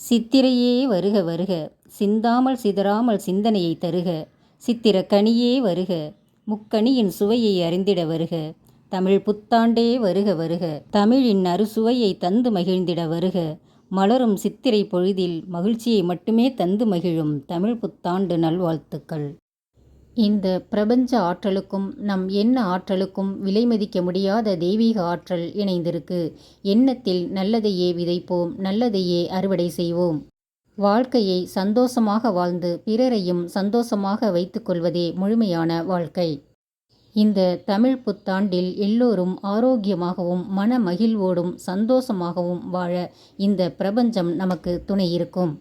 சித்திரையே வருக வருக, சிந்தாமல் சிதறாமல் சிந்தனையை தருக. சித்திர கனியே வருக, முக்கனியின் சுவையை அறிந்திட வருக. தமிழ் புத்தாண்டே வருக வருக, தமிழின் அறுசுவையை தந்து மகிழ்ந்திட வருக. மலரும் சித்திரை பொழுதில் மகிழ்ச்சியை மட்டுமே தந்து மகிழும் தமிழ் புத்தாண்டு நல்வாழ்த்துக்கள். இந்த பிரபஞ்ச ஆற்றலுக்கும் நம் எண்ண ஆற்றலுக்கும் விலைமதிக்க முடியாத தெய்வீக ஆற்றல் இணைந்திருக்கு. எண்ணத்தில் நல்லதையே விதைப்போம், நல்லதையே அறுவடை செய்வோம். வாழ்க்கையை சந்தோஷமாக வாழ்ந்து பிறரையும் சந்தோஷமாக வைத்துக்கொள்வதே முழுமையான வாழ்க்கை. இந்த தமிழ் புத்தாண்டில் எல்லோரும் ஆரோக்கியமாகவும் மன மகிழ்வோடும் சந்தோஷமாகவும் வாழ இந்த பிரபஞ்சம் நமக்கு துணை இருக்கும்.